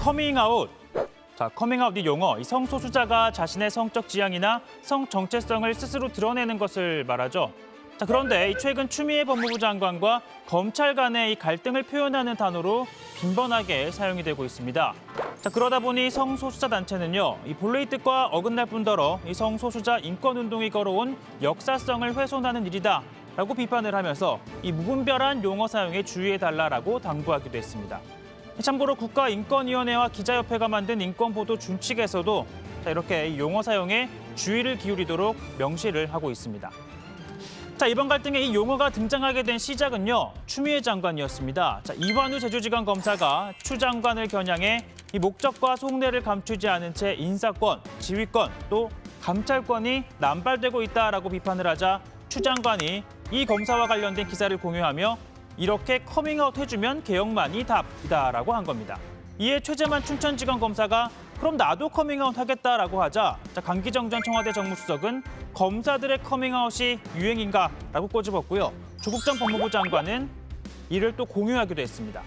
커밍아웃. 자, 커밍아웃 이 용어, 이 성소수자가 자신의 성적 지향이나 성 정체성을 스스로 드러내는 것을 말하죠. 자, 그런데 최근 추미애 법무부 장관과 검찰 간의 이 갈등을 표현하는 단어로 빈번하게 사용이 되고 있습니다. 자, 그러다 보니 성소수자 단체는요, 이 본래의 뜻과 어긋날 뿐더러 이 성소수자 인권운동이 걸어온 역사성을 훼손하는 일이다라고 비판을 하면서 이 무분별한 용어 사용에 주의해달라라고 당부하기도 했습니다. 참고로 국가인권위원회와 기자협회가 만든 인권보도 준칙에서도 이렇게 용어 사용에 주의를 기울이도록 명시를 하고 있습니다. 자, 이번 갈등에 이 용어가 등장하게 된 시작은요, 추미애 장관이었습니다. 자, 이완우 제주지검 검사가 추 장관을 겨냥해 이 목적과 속내를 감추지 않은 채 인사권, 지휘권, 또 감찰권이 남발되고 있다라고 비판을 하자 추 장관이 이 검사와 관련된 기사를 공유하며 이렇게 커밍아웃 해주면 개혁만이 답이다라고 한 겁니다. 이에 최재만 춘천지검 검사가 그럼 나도 커밍아웃 하겠다라고 하자 강기정 전 청와대 정무수석은 검사들의 커밍아웃이 유행인가라고 꼬집었고요. 조국 전 법무부 장관은 이를 또 공유하기도 했습니다.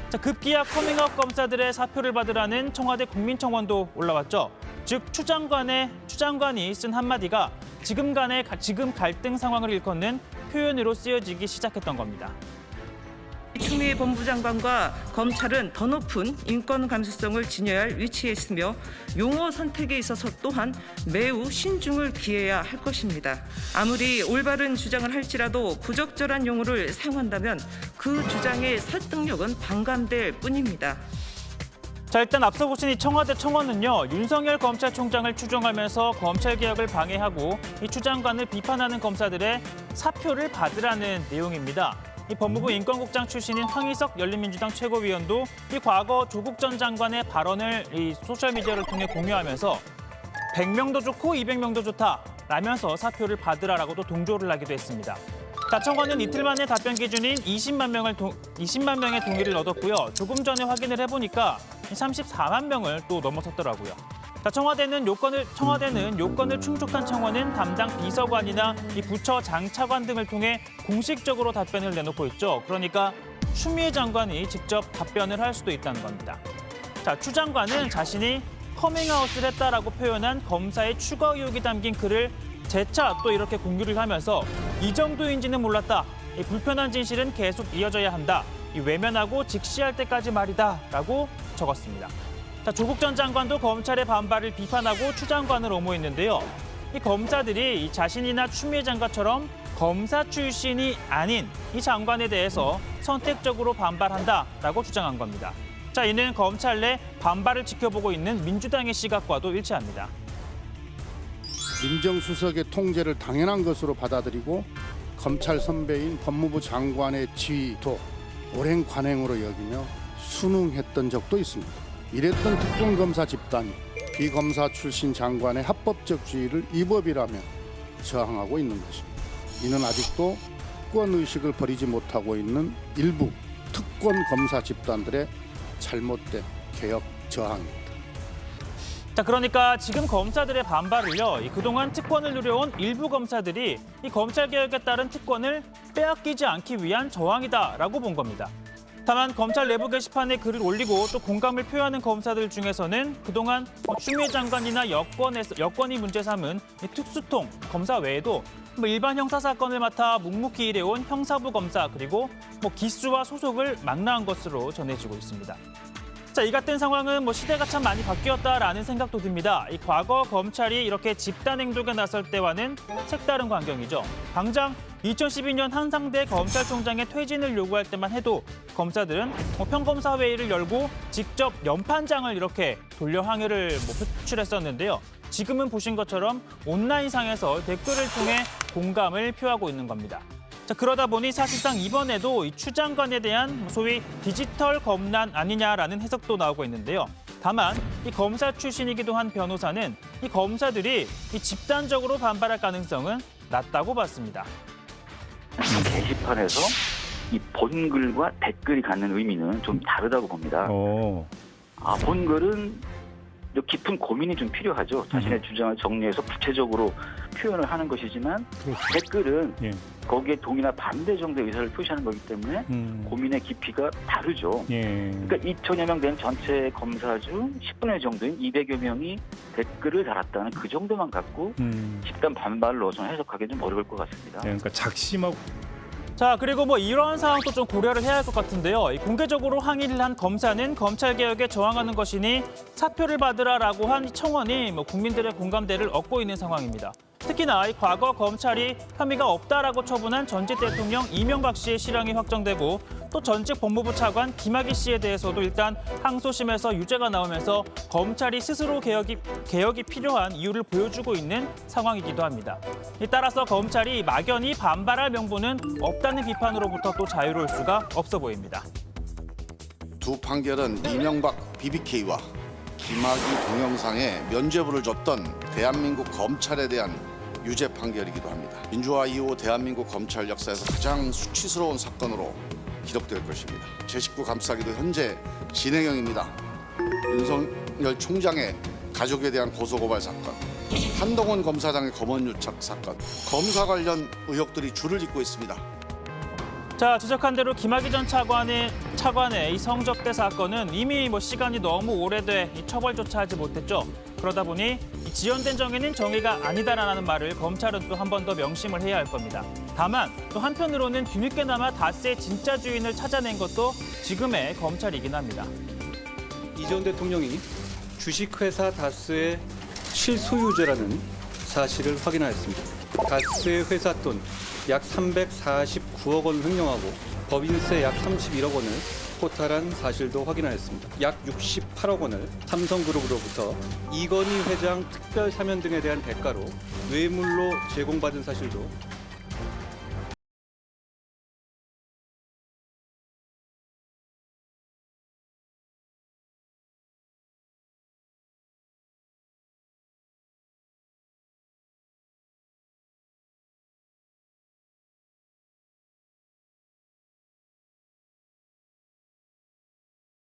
자, 급기야 커밍아웃 검사들의 사표를 받으라는 청와대 국민청원도 올라왔죠. 즉 추 장관이 쓴 한마디가 지금 갈등 상황을 일컫는 표현으로 쓰여지기 시작했던 겁니다. 추미애 법무부 장관과 검찰은 더 높은 인권 감수성을 지녀야 할 위치에 있으며 용어 선택에 있어서 또한 매우 신중을 기해야 할 것입니다. 아무리 올바른 주장을 할지라도 부적절한 용어를 사용한다면 그 주장의 설득력은 반감될 뿐입니다. 자, 일단 앞서 보신 이 청와대 청원은요, 윤석열 검찰총장을 추종하면서 검찰개혁을 방해하고 이 추 장관을 비판하는 검사들의 사표를 받으라는 내용입니다. 이 법무부 인권국장 출신인 황희석 열린민주당 최고위원도 이 과거 조국 전 장관의 발언을 이 소셜미디어를 통해 공유하면서 100명도 좋고 200명도 좋다라면서 사표를 받으라라고도 동조를 하기도 했습니다. 자, 청원은 이틀 만에 답변 기준인 20만 명의 동의를 얻었고요. 조금 전에 확인을 해보니까 34만 명을 또 넘어섰더라고요. 자, 청와대는 요건을 충족한 청원은 담당 비서관이나 이 부처 장차관 등을 통해 공식적으로 답변을 내놓고 있죠. 그러니까 추미애 장관이 직접 답변을 할 수도 있다는 겁니다. 자, 추 장관은 자신이 커밍아웃을 했다라고 표현한 검사의 추가 의혹이 담긴 글을 재차 또 이렇게 공유를 하면서 이 정도인지는 몰랐다. 이 불편한 진실은 계속 이어져야 한다. 이 외면하고 직시할 때까지 말이다라고 적었습니다. 자, 조국 전 장관도 검찰의 반발을 비판하고 추 장관을 옹호했는데요. 이 검사들이 이 자신이나 추미애 장관처럼 검사 출신이 아닌 이 장관에 대해서 선택적으로 반발한다라고 주장한 겁니다. 자, 이는 검찰 내 반발을 지켜보고 있는 민주당의 시각과도 일치합니다. 민정수석의 통제를 당연한 것으로 받아들이고 검찰 선배인 법무부 장관의 지위도 오랜 관행으로 여기며 순응했던 적도 있습니다. 이랬던 특종검사 집단이 비검사 출신 장관의 합법적 지위를 위법이라며 저항하고 있는 것입니다. 이는 아직도 특권의식을 버리지 못하고 있는 일부 특권검사 집단들의 잘못된 개혁 저항입니다. 자, 그러니까 지금 검사들의 반발을요, 그동안 특권을 누려온 일부 검사들이 이 검찰개혁에 따른 특권을 빼앗기지 않기 위한 저항이다라고 본 겁니다. 다만 검찰 내부 게시판에 글을 올리고 또 공감을 표하는 검사들 중에서는 그동안 추미애 장관이나 여권이 문제 삼은 특수통 검사 외에도 일반 형사 사건을 맡아 묵묵히 일해온 형사부 검사 그리고 기수와 소속을 망라한 것으로 전해지고 있습니다. 자, 이 같은 상황은 시대가 참 많이 바뀌었다라는 생각도 듭니다. 이 과거 검찰이 이렇게 집단 행동에 나설 때와는 색다른 광경이죠. 당장 2012년 한상대 검찰총장의 퇴진을 요구할 때만 해도 검사들은 평검사 회의를 열고 직접 연판장을 이렇게 돌려 항의를 표출했었는데요. 지금은 보신 것처럼 온라인상에서 댓글을 통해 공감을 표하고 있는 겁니다. 자, 그러다 보니 사실상 이번에도 이 추 장관에 대한 소위 디지털 검란 아니냐라는 해석도 나오고 있는데요. 다만 이 검사 출신이기도 한 변호사는 이 검사들이 이 집단적으로 반발할 가능성은 낮다고 봤습니다. 게시판에서 이 본글과 댓글이 갖는 의미는 좀 다르다고 봅니다. 본 글은 깊은 고민이 좀 필요하죠. 자신의 주장을 정리해서 구체적으로 표현을 하는 것이지만 댓글은 예. 거기에 동의나 반대 정도의 의사를 표시하는 거기 때문에 고민의 깊이가 다르죠. 예. 그러니까 2천여 명 되는 전체 검사 중 10분의 1 정도인 200여 명이 댓글을 달았다는 그 정도만 갖고 집단 반발로 좀 해석하기 좀 어려울 것 같습니다. 네, 그러니까 작심하고. 자, 그리고 뭐 이러한 상황도 좀 고려를 해야 할 것 같은데요. 이 공개적으로 항의를 한 검사는 검찰 개혁에 저항하는 것이니 사표를 받으라라고 한 이 청원이 뭐 국민들의 공감대를 얻고 있는 상황입니다. 특히나 이 과거 검찰이 혐의가 없다라고 처분한 전직 대통령 이명박 씨의 실형이 확정되고 또 전직 법무부 차관 김학의 씨에 대해서도 일단 항소심에서 유죄가 나오면서 검찰이 스스로 개혁이 필요한 이유를 보여주고 있는 상황이기도 합니다. 따라서 검찰이 막연히 반발할 명분은 없다는 비판으로부터 또 자유로울 수가 없어 보입니다. 두 판결은 이명박 BBK와 김학의 동영상에 면죄부를 줬던 대한민국 검찰에 대한 유죄 판결이기도 합니다. 민주화 이후 대한민국 검찰 역사에서 가장 수치스러운 사건으로 기록될 것입니다. 제19 감싸기도 현재 진행형입니다. 윤석열 총장의 가족에 대한 고소고발 사건, 한동훈 검사장의 검언유착 사건, 검사 관련 의혹들이 줄을 잇고 있습니다. 자, 지적한 대로 김학의 전 차관의 이 성접대 사건은 이미 뭐 시간이 너무 오래돼 이 처벌조차 하지 못했죠. 그러다 보니 이 지연된 정의는 정의가 아니다라는 말을 검찰은 또 한 번 더 명심을 해야 할 겁니다. 다만 또 한편으로는 뒤늦게나마 다스의 진짜 주인을 찾아낸 것도 지금의 검찰이긴 합니다. 이 전 대통령이 주식회사 다스의 실소유주라는 사실을 확인하였습니다. 다스의 회사 돈 약 349억 원을 횡령하고 법인세 약 31억 원을 포탈한 사실도 확인하였습니다. 약 68억 원을 삼성그룹으로부터 이건희 회장 특별 사면 등에 대한 대가로 뇌물로 제공받은 사실도